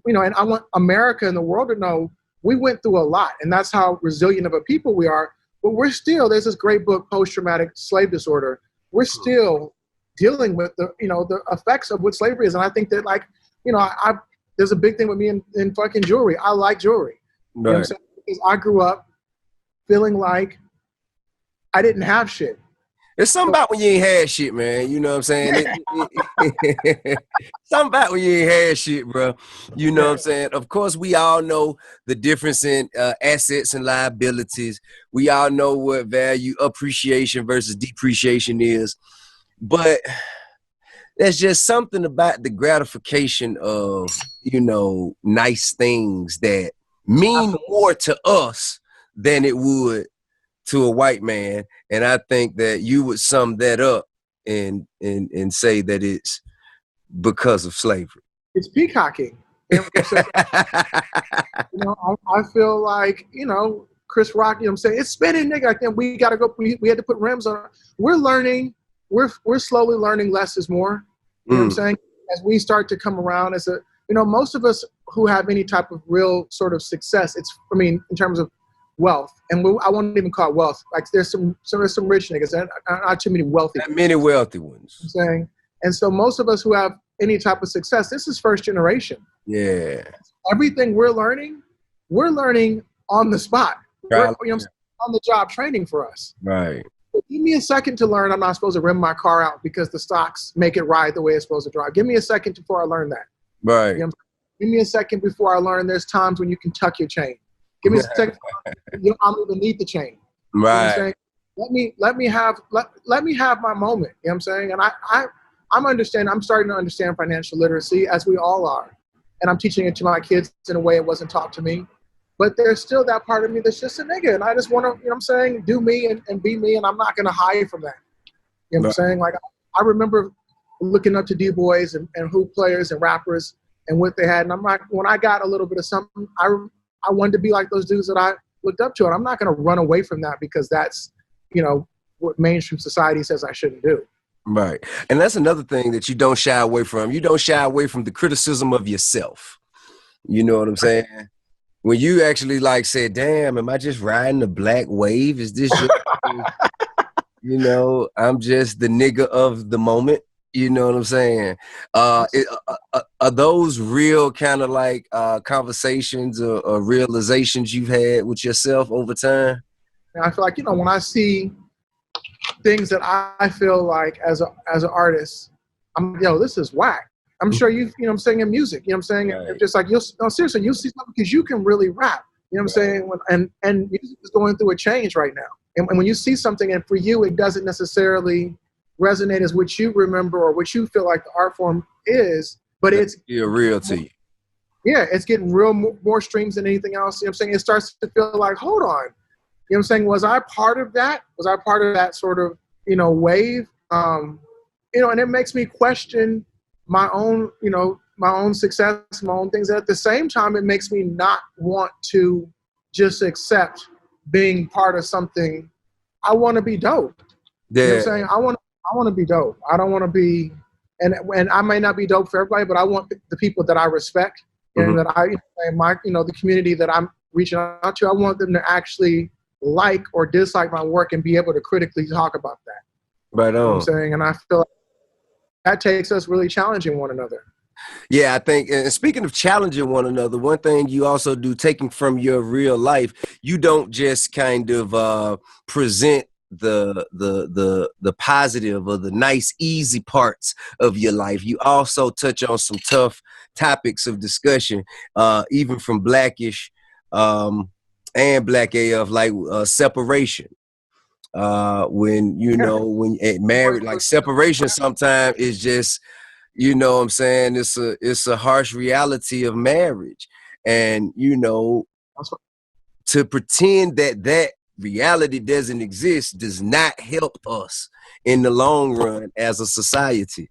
and I want America and the world to know we went through a lot, and that's how resilient of a people we are. But we're still, there's this great book, Post-Traumatic Slave Disorder. We're still dealing with the effects of what slavery is. And I think that, like, there's a big thing with me in fucking jewelry. I like jewelry. Right. You know what I'm saying? Because I grew up feeling like I didn't have shit. It's something about when you ain't had shit, man. You know what I'm saying? Something about when you ain't had shit, bro. You know what I'm saying? Of course, we all know the difference in assets and liabilities. We all know what value appreciation versus depreciation is. But there's just something about the gratification of, nice things that mean more to us than it would to a white man. And I think that you would sum that up and say that it's because of slavery. It's peacocking. I feel like, Chris Rock, I'm saying, it's spinning, nigga. I think we got to go. We had to put rims on it. We're learning. We're slowly learning less is more. You know what I'm saying? As we start to come around most of us who have any type of real sort of success, in terms of wealth, and I won't even call it wealth. Like there's some rich niggas, and not too many wealthy. Not many wealthy ones. I'm saying, and so most of us who have any type of success, this is first generation. Yeah. Everything we're learning on the spot. Right. On the job training for us. Right. But give me a second to learn. I'm not supposed to rim my car out because the stocks make it ride the way it's supposed to drive. Give me a second before I learn that. Right. Give me a second before I learn there's times when you can tuck your chain. Give me a second. I don't even need the chain. Right. You know let me have my moment. You know what I'm saying? And I'm starting to understand financial literacy, as we all are. And I'm teaching it to my kids in a way it wasn't taught to me. But there's still that part of me that's just a nigga. And I just want to, do me and be me. And I'm not going to hide from that. You know what I'm saying? Like, I remember looking up to D-Boys and hoop players and rappers and what they had. And I'm like, when I got a little bit of something, I wanted to be like those dudes that I looked up to. And I'm not going to run away from that because that's, what mainstream society says I shouldn't do. Right. And that's another thing that you don't shy away from. You don't shy away from the criticism of yourself. You know what I'm saying? When you actually said, damn, am I just riding the black wave? Is this just, I'm just the nigga of the moment. You know what I'm saying? Are those real kind of conversations or realizations you've had with yourself over time? And I feel like, when I see things that I feel like as an artist, I'm this is whack. I'm sure you know what I'm saying, in music, you know what I'm saying? Right. Just like, seriously, you'll see something because you can really rap, you know what I'm saying? And music is going through a change right now. And when you see something and for you, it doesn't necessarily resonate as what you remember or what you feel like the art form is, but it's real to you. Yeah, it's getting more streams than anything else. You know what I'm saying? It starts to feel like, hold on. You know what I'm saying? Was I part of that? Was I part of that sort of, wave? And it makes me question my own, my own success, my own things. At the same time, it makes me not want to just accept being part of something. I want to be dope. Yeah. You know what I'm saying? I want to be dope. I don't want to be, and I may not be dope for everybody, but I want the people that I respect and that the community that I'm reaching out to, I want them to actually like or dislike my work and be able to critically talk about that. Right on. You know what I'm saying? And I feel like that takes us really challenging one another. Yeah, I think, and speaking of challenging one another, one thing you also do, taking from your real life, you don't just kind of present the positive or the nice, easy parts of your life. You also touch on some tough topics of discussion, even from Blackish and Black AF, like separation. When when married, like separation sometimes is just, what I'm saying, it's a harsh reality of marriage. And to pretend that reality doesn't exist does not help us in the long run as a society.